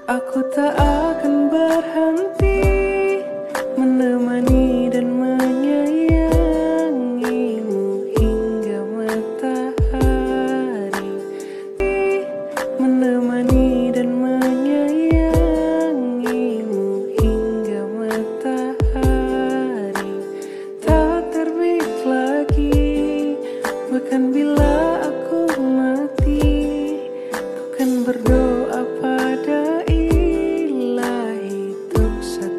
Aku tak akan berhenti menemani dan menyayangimu hingga matahari. Menemani dan menyayangimu hingga matahari tak terbit lagi. Bahkan bila aku mati, ku kan berdoa pada Ilahi untuk satu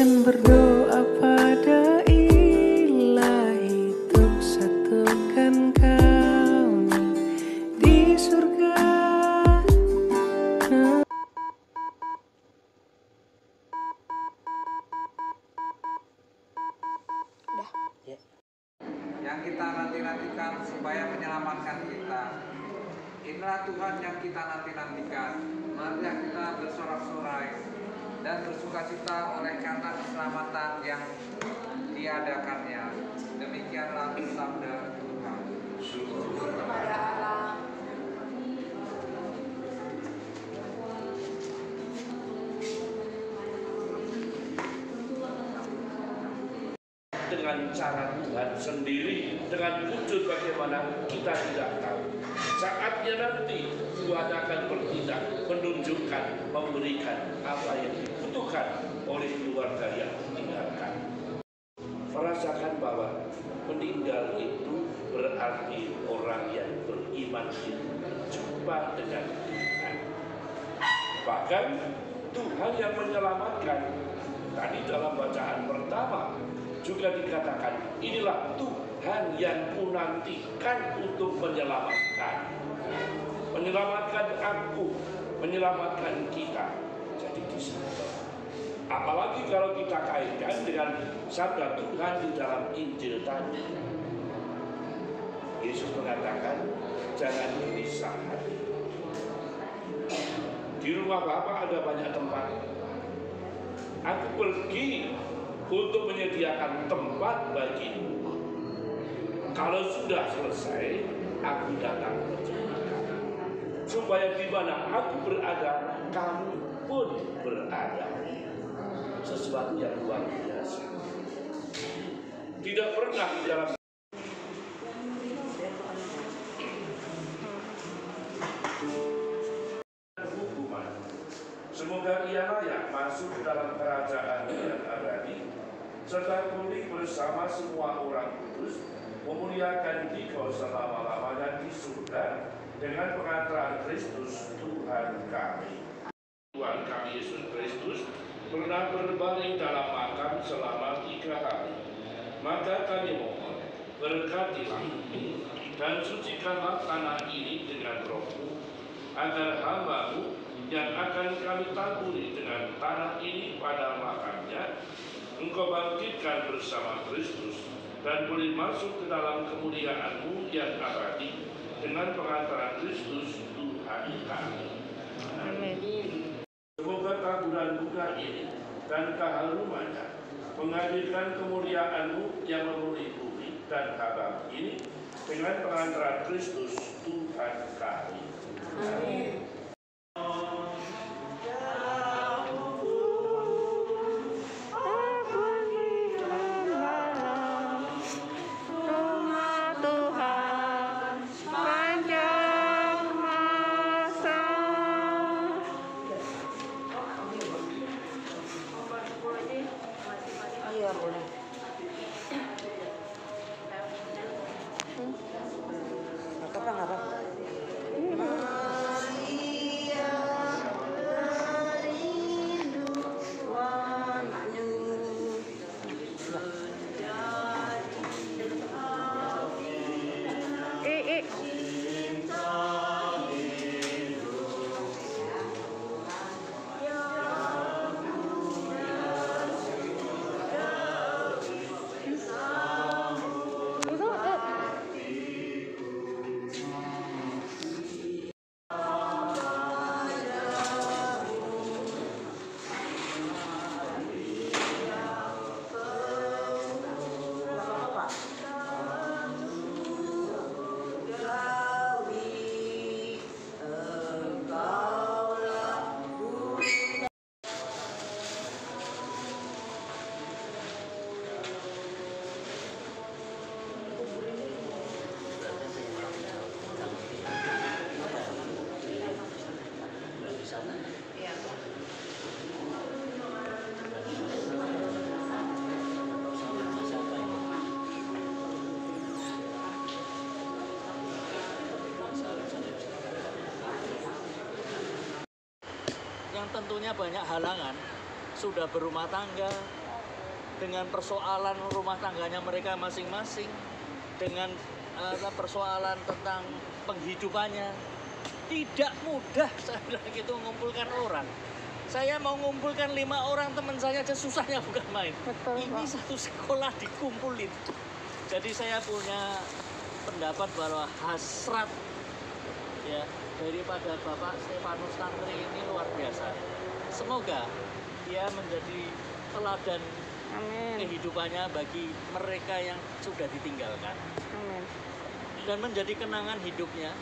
dan berdoa pada Ilahi untuk satukan kami di surga. Yang kita nanti-nantikan supaya menyelamatkan kita. Inilah Tuhan yang kita nanti-nantikan. Marilah kita bersorak-sorai dan bersukacita oleh karena keselamatan yang diadakannya. Demikianlah sabda Tuhan. Syukur kepada Allah. Dengan cara Tuhan sendiri, dengan wujud bagaimana kita tidak tahu. Saatnya nanti Tuhan akan bertindak, menunjukkan, memberikan apa yang dibutuhkan oleh keluarga yang ditinggalkan. Merasakan bahwa meninggal itu berarti orang yang beriman itu berjumpa dengan Tuhan. Bahkan Tuhan yang menyelamatkan. Tadi dalam bacaan pertama juga dikatakan, inilah Tuhan yang kunantikan untuk menyelamatkan. Menyelamatkan aku, menyelamatkan kita. Jadi di sana. Apalagi kalau kita kaitkan dengan sabda Tuhan di dalam Injil tadi. Yesus mengatakan, jangan gelisah hati. Di rumah Bapa ada banyak tempat. Aku pergi untuk menyediakan tempat bagimu. Kalau sudah selesai, aku datang menjemputmu. Supaya di mana aku berada, kamu pun berada. Sesuatu yang luar biasa. Tidak pernah di dalam hukuman. Semoga ia layak masuk dalam kerajaan yang abadi, serta pulih bersama semua orang kudus, memuliakan Dikau selama-lamanya di surga dengan pengantaran Kristus Tuhan kami. Tuhan kami Yesus Kristus pernah berbaring dalam makam selama 3 hari. Maka kami mohon, berkatilah dan sucikanlah tanah ini dengan Roh-Mu, agar hamba-Mu yang akan kami taburi dengan tanah ini pada makamnya, Engkau bangkitkan bersama Kristus dan boleh masuk ke dalam kemuliaan-Mu yang abadi dengan pengantaran Kristus Tuhan kami. Amin. Semoga taburan bunga ini dan keharumannya menghadirkan kemuliaan-Mu yang memenuhi bumi dan hamba ini dengan pengantaran Kristus Tuhan kami. Amin. yang tentunya banyak halangan, sudah berumah tangga, dengan persoalan rumah tangganya mereka masing-masing, dengan persoalan tentang penghidupannya. Tidak mudah saya bilang gitu mengumpulkan orang. Saya mau mengumpulkan 5 orang teman saya aja susahnya bukan main. Betul, Ini Pak. satu sekolah dikumpulin. Jadi saya punya pendapat bahwa hasrat ya daripada Bapak Stefanus Tantri ini luar biasa. Semoga dia menjadi teladan Amin. kehidupannya bagi mereka yang sudah ditinggalkan Amin. dan menjadi kenangan hidupnya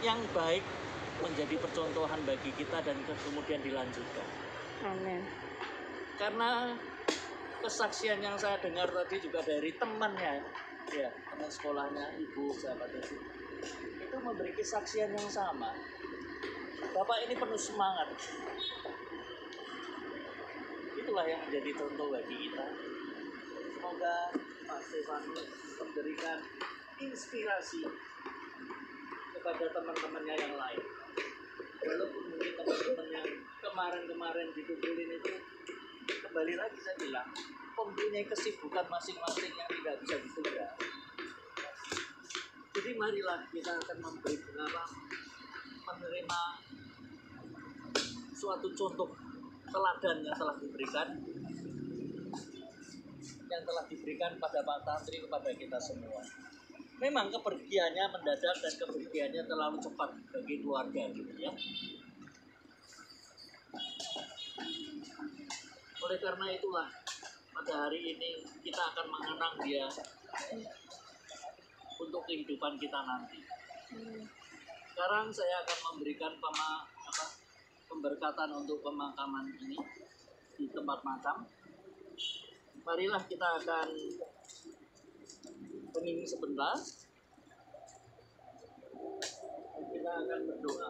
yang baik, menjadi percontohan bagi kita dan kemudian dilanjutkan. Amin. Karena kesaksian yang saya dengar tadi juga dari temannya, ya teman sekolahnya, ibu sahabat itu memberi kesaksian yang sama. Bapak ini penuh semangat. Itulah yang menjadi contoh bagi kita. Semoga Pak Stefanus memberikan inspirasi kepada teman-temannya yang lain. Walaupun mungkin teman-teman yang kemarin-kemarin dikumpulin itu, kembali lagi saya bilang, mempunyai kesibukan masing-masing yang tidak bisa ditunda. Jadi marilah kita akan menerima suatu contoh teladan yang telah diberikan pada Pak Tantri kepada kita semua. Memang kepergiannya mendadak dan kepergiannya terlalu cepat bagi keluarga gitu ya. Oleh karena itulah pada hari ini kita akan mengenang dia untuk kehidupan kita nanti. Sekarang saya akan memberikan pemberkatan untuk pemakaman ini di tempat makam. Marilah kita akan hening sebentar. Kita akan berdoa.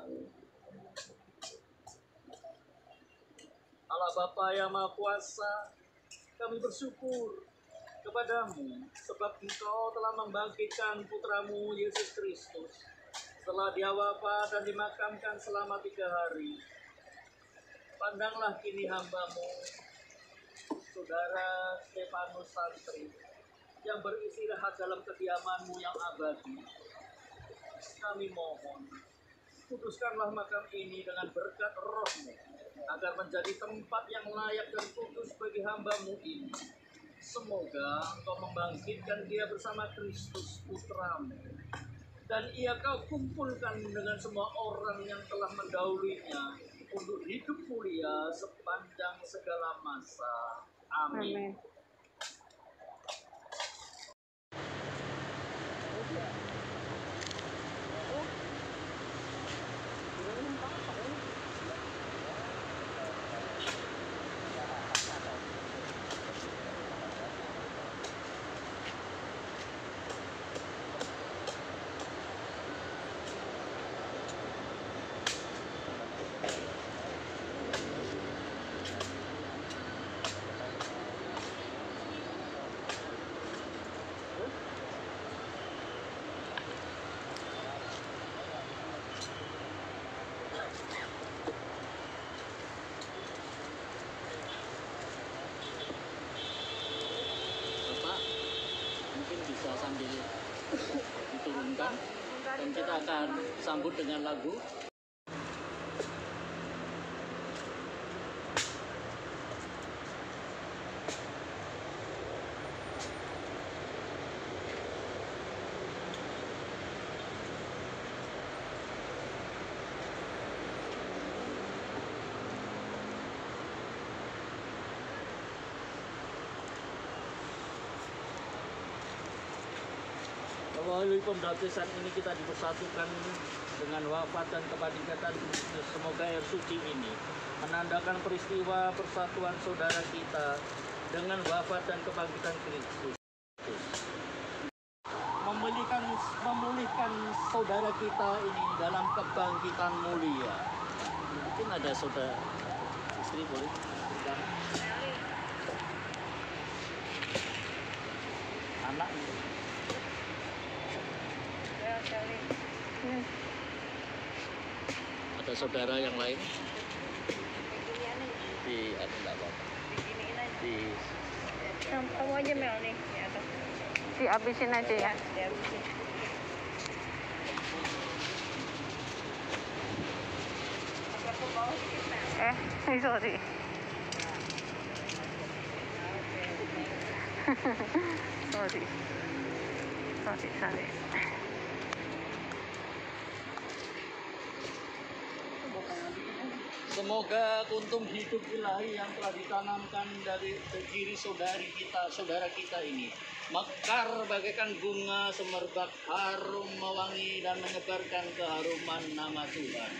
Allah Bapa yang Maha Kuasa, kami bersyukur kepadamu sebab Engkau telah membangkitkan putramu Yesus Kristus setelah dia wafat dan dimakamkan selama 3 hari. Pandanglah kini hamba-Mu, Saudara Stefanus Tantri, yang beristirahat dalam kediaman-Mu yang abadi. Kami mohon, kuduskanlah makam ini dengan berkat Roh-Mu, agar menjadi tempat yang layak dan kudus bagi hamba-Mu ini. Semoga Engkau membangkitkan dia bersama Kristus Putra-Mu, dan ia Kau kumpulkan dengan semua orang yang telah mendahulunya untuk hidup mulia sepanjang segala masa. Amin. Amin. Bapak, mungkin bisa sambil diturunkan dan kita akan sambut dengan lagu. Melalui pembaptisan ini kita dipersatukan dengan wafat dan kebangkitan Kristus. Semoga air suci ini menandakan peristiwa persatuan saudara kita dengan wafat dan kebangkitan Kristus. Memulihkan saudara kita ini dalam kebangkitan mulia. Mungkin ada saudara istri boleh? Anak ini. Ada saudara yang lain? Di apa? Di Kamu aja Mel nih. Ya, tuh. Dihabisin aja ya. Dihabisin. Sorry. sorry. Semoga kuntum hidup ilahi yang telah ditanamkan dari diri saudara kita ini mekar bagaikan bunga semerbak harum mewangi dan menyebarkan keharuman nama Tuhan.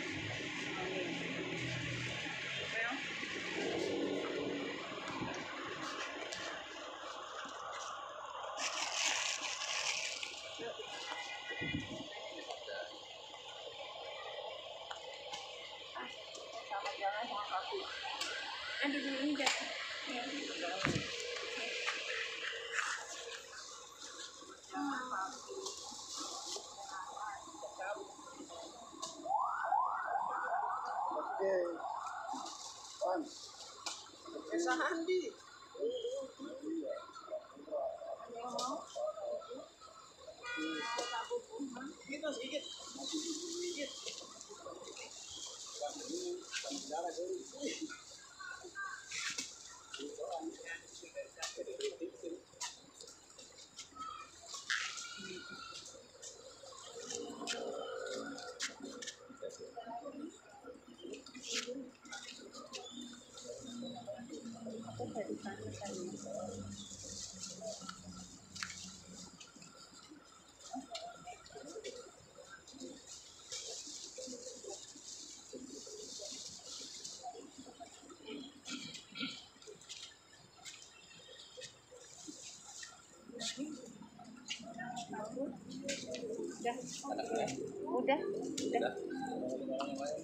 Udah.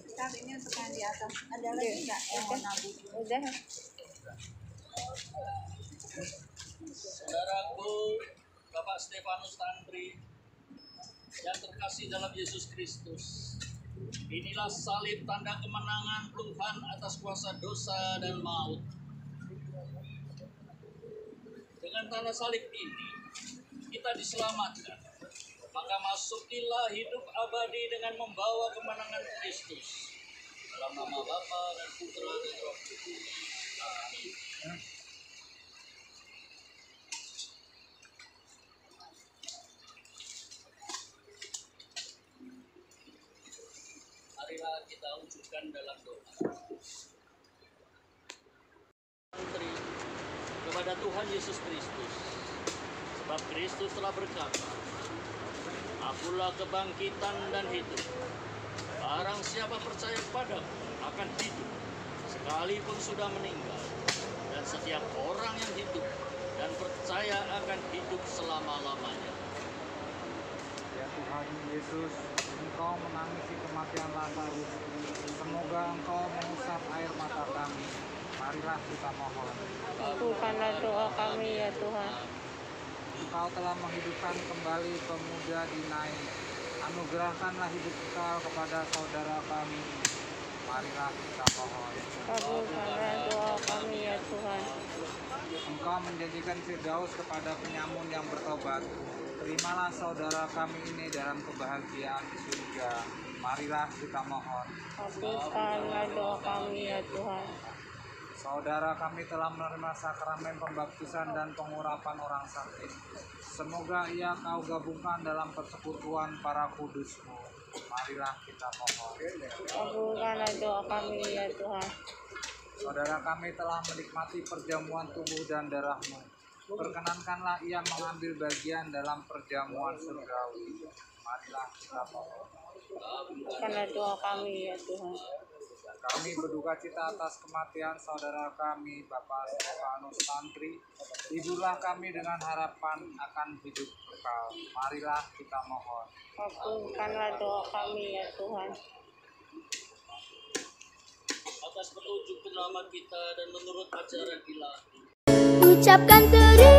Ntar ini untuk yang di atas. Ada lagi nggak yang mau nabung? Udah. Saudaraku, Bapak Stefanus Tantri, yang terkasih dalam Yesus Kristus, inilah salib tanda kemenangan Tuhan atas kuasa dosa dan maut. Dengan tanda salib ini, kita diselamatkan. Maka masukilah hidup abadi dengan membawa kemenangan Kristus. Dalam nama Bapa dan Putra dan Roh Kudus. Amin. Marilah kita wujudkan dalam doa. Menteri kepada Tuhan Yesus Kristus. Sebab Kristus telah berkata, Akulah kebangkitan dan hidup. Barang siapa percaya padaku akan hidup, sekalipun sudah meninggal. Dan setiap orang yang hidup dan percaya akan hidup selama-lamanya. Ya Tuhan Yesus, Engkau menangisi kematian Lazarus. Semoga Engkau mengusap air mata kami. Marilah kita mohon. Kabulkanlah doa kami ya Tuhan. Engkau telah menghidupkan kembali pemuda di Nain. Anugerahkanlah hidup kekal kepada saudara kami. Marilah kita mohon. Kabulkanlah doa kami ya Tuhan. Engkau menjanjikan Firdaus kepada penyamun yang bertobat. Terimalah saudara kami ini dalam kebahagiaan di surga. Marilah kita mohon. Kabulkanlah doa kami ya Tuhan. Saudara kami telah menerima sakramen pembaptisan dan pengurapan orang sakit. Semoga ia kau gabungkan dalam persekutuan para kudus-Mu. Marilah kita mohon. Kabulkanlah doa kami ya Tuhan. Saudara kami telah menikmati perjamuan tubuh dan darah-Mu. Perkenankanlah ia mengambil bagian dalam perjamuan surgawi. Marilah kita mohon. Kabulkanlah doa kami ya Tuhan. Kami berduka cita atas kematian saudara kami, Bapak Stefanus Tantri. Hiburlah kami dengan harapan akan hidup kekal. Marilah kita mohon. Kabulkanlah doa kami ya Tuhan. Atas petunjuk penyelamat kita dan menurut ajaran ilahi. Ucapkan terima